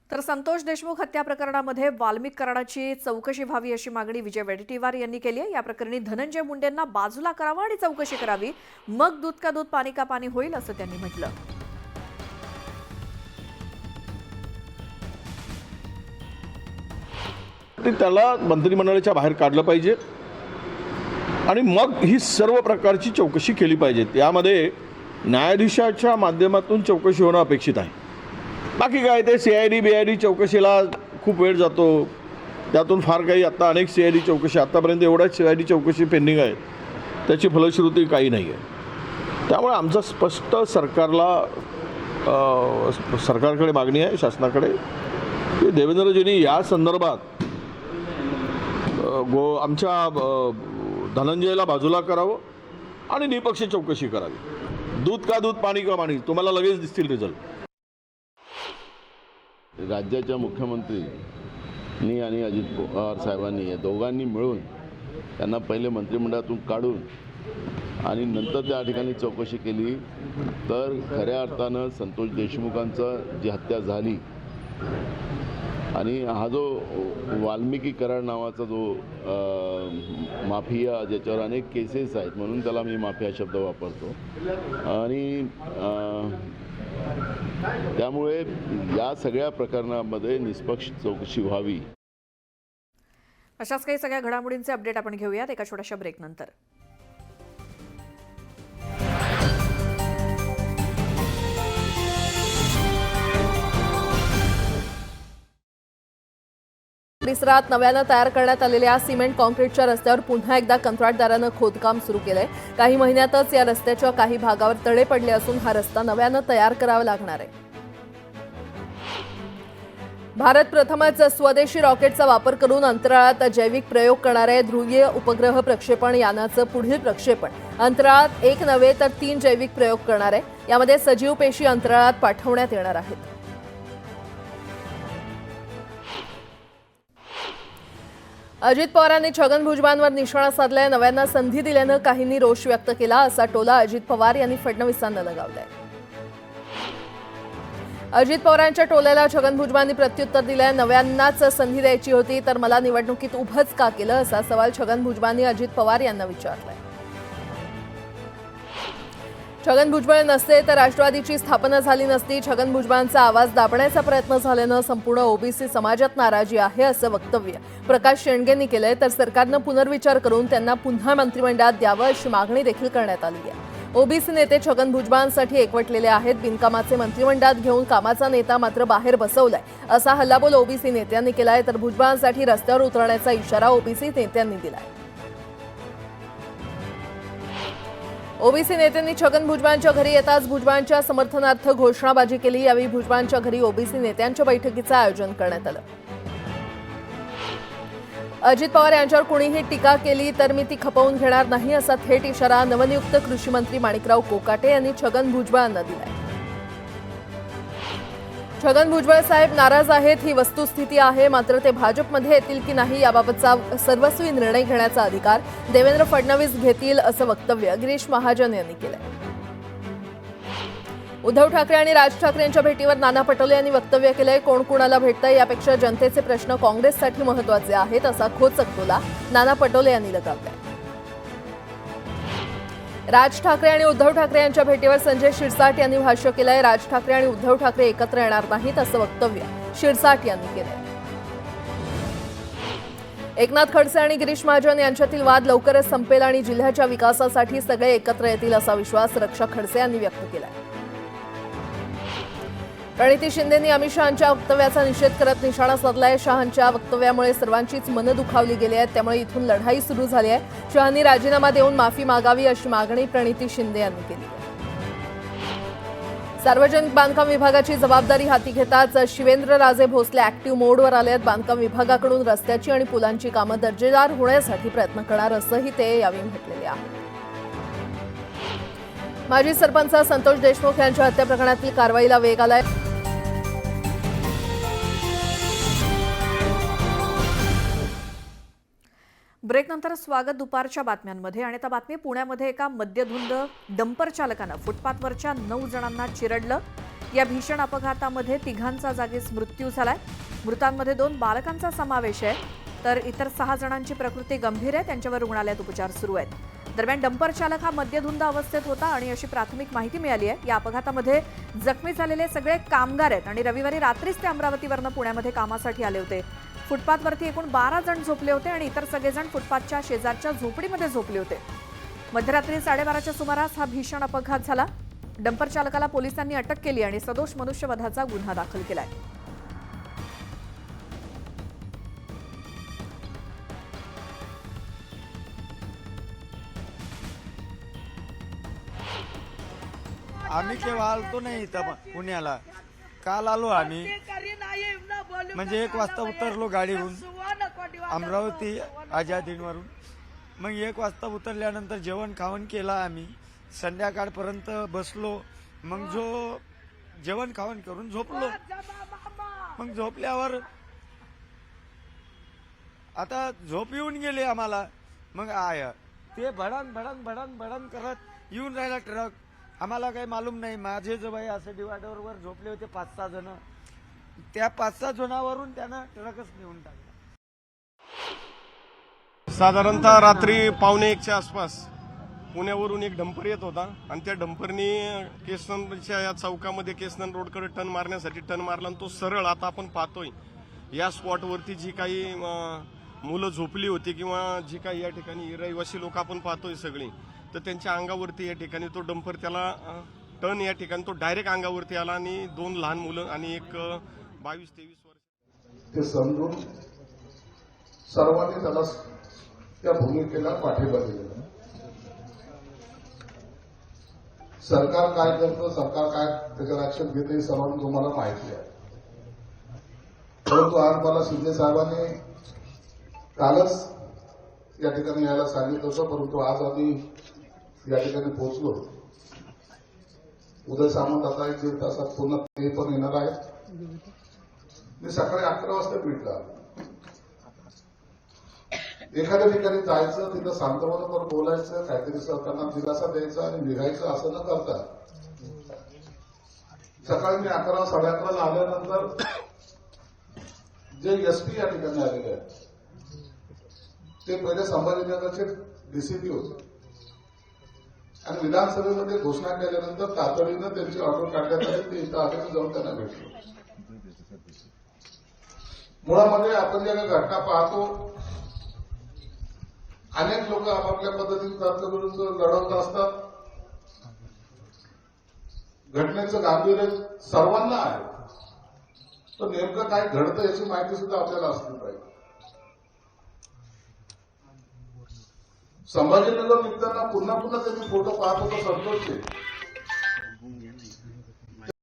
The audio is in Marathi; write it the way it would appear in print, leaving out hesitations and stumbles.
तर संतोष देशमुख हत्या प्रकरणामध्ये वाल्मिक कराडाची चौकशी व्हावी अशी मागणी विजय वडेट्टीवार यांनी केली आहे। या प्रकरणी धनंजय मुंडेंना बाजूला करावं आणि चौकशी करावी, मग दूध का दूध पाणी का पाणी होईल असं त्यांनी म्हटलं। त्याला मंत्रिमंडळाच्या बाहेर काढलं पाहिजे आणि मग ही सर्व प्रकारची चौकशी केली पाहिजे। यामध्ये न्यायाधीशाच्या माध्यमातून चौकशी होणं अपेक्षित आहे। बाकी काय ते सीआयडी बीआयडी चौकशीला खूप वेळ जातो, त्यातून फार काही आता अनेक सीआयडी चौकशी आतापर्यंत एवढ्याच सीआयडी चौकशी पेंडिंग आहे, त्याची फलश्रुती काही नाही आहे। त्यामुळे आमचं स्पष्ट सरकारकडे मागणी आहे, शासनाकडे, की देवेंद्रजींनी या संदर्भात आमच्या धनंजयला बाजूला करावं आणि निपक्ष चौकशी करावी। दूध का दूध पाणी का पाणी, तुम्हाला लगेच दिसतील रिझल्ट। राज्याच्या मुख्यमंत्रींनी आणि अजित पवार साहेबांनी या दोघांनी मिळून त्यांना पहिले मंत्रिमंडळातून काढून आणि नंतर त्या ठिकाणी चौकशी केली तर खऱ्या अर्थानं संतोष देशमुखांचं जी हत्या झाली आणि हा जो वाल्मिकी कराड नावाचा जो माफिया, ज्याच्यावर अनेक केसेस आहेत म्हणून त्याला मी माफिया शब्द वापरतो, आणि त्यामुळे या सगळ्या प्रकरणामध्ये निष्पक्ष चौकशी व्हावी। अशाच काही सगळ्या घडामोडींचे अपडेट आपण घेऊयात एका छोट्याशा ब्रेक नंतर। परिसरात नव्यानं तयार करण्यात आलेल्या सिमेंट कॉन्क्रीटच्या रस्त्यावर पुन्हा एकदा कंत्राटदारानं खोदकाम सुरू केलंय। काही महिन्यातच या रस्त्याच्या काही भागावर तडे पडले असून हा रस्ता नव्यानं तयार करावा लागणार आहे। भारत प्रथमच स्वदेशी रॉकेटचा वापर करून अंतराळात जैविक प्रयोग करणार आहे। ध्रुवीय उपग्रह प्रक्षेपण यानाचं पुढील प्रक्षेपण अंतराळात एक नव्हे तर 3 जैविक प्रयोग करणार आहे। यामध्ये सजीव पेशी अंतराळात पाठवण्यात येणार आहेत। अजित पवारांनी छगन भुजबळांवर निशाणा साधलाय। नव्यांना संधी दिल्यानं काहींनी रोष व्यक्त केला असा टोला अजित पवार यांनी फडणवीसांना लगावलाय। अजित पवारांच्या टोल्याला छगन भुजबळांनी प्रत्युत्तर दिलंय। नव्यांनाच संधी द्यायची होती तर मला निवडणुकीत उभंच का केलं असा सवाल छगन भुजबळांनी अजित पवार यांना विचारलाय। छगन भुजबळ नसते तर राष्ट्रवादीची स्थापना झाली नसती। छगन भुजबळांचा आवाज दाबण्याचा प्रयत्न झाल्यानं संपूर्ण ओबीसी समाजात नाराजी आहे असं वक्तव्य प्रकाश शेंडगेंनी केलंय। तर सरकारनं पुनर्विचार करून त्यांना पुन्हा मंत्रिमंडळात द्यावं अशी मागणी देखील करण्यात आली आहे। ओबीसी नेते छगन भुजबळांसाठी एकवटलेले आहेत। बिनकामाचे मंत्रिमंडळात घेऊन कामाचा नेता मात्र बाहेर बसवलाय असा हल्लाबोल ओबीसी नेत्यांनी केलाय। तर भुजबळांसाठी रस्त्यावर उतरण्याचा इशारा ओबीसी नेत्यांनी दिलाय। ओबीसी नेत्यांनी छगन भुजबळांच्या घरी येताच भुजबळांच्या समर्थनार्थ घोषणाबाजी केली। यावेळी भुजबळांच्या घरी ओबीसी नेत्यांच्या बैठकीचं आयोजन करण्यात आलं। अजित पवार यांच्यावर कुणीही टीका केली तर मी ती खपवून घेणार नाही असा थेट इशारा नवनियुक्त कृषी मंत्री माणिकराव कोकाटे यांनी छगन भुजबळांना दिलाय। छगन भुजबळ साहेब नाराज आहेत ही वस्तुस्थिती आहे, मात्र ते भाजपमध्ये येतील की नाही याबाबतचा सर्वस्वी निर्णय घेण्याचा अधिकार देवेंद्र फडणवीस घेतील असं वक्तव्य गिरीश महाजन यांनी केलंय। उद्धव ठाकरे आणि राज ठाकरे यांच्या भेटीवर नाना पटोले यांनी वक्तव्य केलंय। कोण कुणाला भेटतंय यापेक्षा जनतेचे प्रश्न काँग्रेससाठी महत्त्वाचे आहेत असा खोचक टोला नाना पटोले यांनी लगावलाय। राज ठाकरे आणि उद्धव ठाकरे यांच्या भेटीवर संजय शिरसाट यांनी भाष्य केलंय। राज ठाकरे आणि उद्धव ठाकरे एकत्र येणार नाहीत असं वक्तव्य शिरसाट यांनी केलंय। एकनाथ खडसे आणि गिरीश महाजन यांच्यातील वाद लवकरच संपेल आणि जिल्ह्याच्या विकासासाठी सगळे एकत्र येतील असा विश्वास रक्षा खडसे यांनी व्यक्त केलाय। प्रणिती शिंदेंनी अमित शहांच्या वक्तव्याचा निषेध करत निशाणा साधलाय। शहांच्या वक्तव्यामुळे सर्वांचीच मनं दुखावली गेली आहेत, त्यामुळे इथून लढाई सुरू झाली आहे। शहांनी राजीनामा देऊन माफी मागावी अशी मागणी प्रणिती शिंदे यांनी केली। सार्वजनिक बांधकाम विभागाची जबाबदारी हाती घेताच शिवेंद्रराजे भोसले ऍक्टिव्ह मोडवर आले आहेत। बांधकाम विभागाकडून रस्त्याची आणि पुलांची कामं दर्जेदार होण्यासाठी प्रयत्न करणार असंही ते यावेळी म्हटलेले आहे। माजी सरपंच संतोष देशमुख यांच्या हत्या प्रकरणातील कारवाईला वेग आलाय। ब्रेक नंतर स्वागत दुपारच्या बातम्यांमध्ये। आणि आता बातमी पुण्यामध्ये एका मद्यधुंद डंपर चालकानं फुटपाथवरच्या 9 जणांना चिरडलं। या भीषण अपघातामध्ये तिघांचा जागीच मृत्यू झालाय. मृतांमध्ये 2 बालकांचा समावेश आहे तर इतर 6 जणांची प्रकृती गंभीर आहे. त्यांच्यावर रुग्णालयात उपचार सुरू आहेत. दरम्यान डंपर चालक हा मद्यधुंद अवस्थेत होता आणि अशी प्राथमिक माहिती मिळाली आहे. या अपघातामध्ये जखमी झालेले सगळे कामगार आहेत आणि रविवारी रात्रीच ते अमरावतीवरून पुण्यामध्ये कामासाठी आले होते. फुटपाथवरती एकूण 12 जण झोपले होते आणि इतर सगळेजण फुटपाथच्या शेजारच्या झोपडीमध्ये झोपले होते. मध्यरात्री 12:30च्या सुमारास हा भीषण अपघात झाला. डंपर चालकाला पोलिसांनी अटक केली आणि सदोष मनुष्यवधाचा गुन्हा दाखल केलाय. आम्ही केव्हा आलतो नाही इथं पुण्याला. काल आलो आम्ही, म्हणजे 1 वाजता उतरलो गाडीहून अमरावती आझादीवरून. मग 1 वाजता उतरल्यानंतर जेवण खावण केलं आम्ही. संध्याकाळपर्यंत बसलो. मग जेवण खावण करून झोपलो. मग झोपल्यावर आता झोप येऊन गेली आम्हाला. मग ते भडंग भडंग भडंग भडंग करत येऊन राहिला ट्रक. आम्हाला काही मालूम नाही. माझे जवळ असं डिवायडरवर झोपले होते 5-6 जण. त्या 5-6 जणांवरून त्यानं ट्रकच नेऊन टाकला. साधारणतः रात्री 1:45च्या आसपास पुण्यावरून एक डंपर येत होता आणि त्या डंपरनी केसनच्या या चौकामध्ये केसनन रोडकडे टर्न मारण्यासाठी टर्न मारला आणि तो सरळ, आता आपण पाहतोय या स्पॉटवरती जी काही मुलं झोपली होती किंवा जी काही या ठिकाणी रहिवासी लोक आपण पाहतोय सगळी, तर त्यांच्या अंगावरती या ठिकाणी तो डंपर त्याला टर्न या ठिकाणी तो डायरेक्ट अंगावरती आला आणि 2 लहान मुलं आणि एक 22-23 वर्ष ते समजून सर्वांनी त्याला त्या भूमिकेला पाठिंबा दिला. सरकार काय करतं, सरकार काय त्याच्यावर ऍक्शन घेते हे सर्वांना तुम्हाला माहिती आहे. परंतु आज मला शिंदे साहेबांनी कालच या ठिकाणी यायला सांगितलं होतं, परंतु आज आम्ही या ठिकाणी पोहोचलो. उदय सामंत आता 1-1.5 तासात पुन्हा ते पण येणार आहेत. मी सकाळी 11 वाजता भेटला. एखाद्या ठिकाणी जायचं, तिथं सांत्वनावर बोलायचं, काहीतरी सरकारला दिलासा द्यायचा आणि निघायचं, असं न करता सकाळी मी 11-11:30 आल्यानंतर जे एसपी या ठिकाणी आलेले आहेत ते पहिले संभाजीनगरचे डीसीपी होते आणि विधानसभेमध्ये घोषणा केल्यानंतर तातडीनं त्यांची ऑर्डर काढण्यात आली. ते इथं आले जाऊन त्यांना भेटलो. मुळामध्ये आपण ज्या घटना पाहतो, अनेक लोक आपापल्या पद्धतीने तर्कविरुद्ध लढवत असतात. घटनेचं गांभीर्य सर्वांना आहे, तर नेमकं काय घडतं याची माहिती सुद्धा आपल्याला असली पाहिजे. संभाजीनगर निघताना पुन्हा त्यांनी फोटो पाहत होता संतोषचे.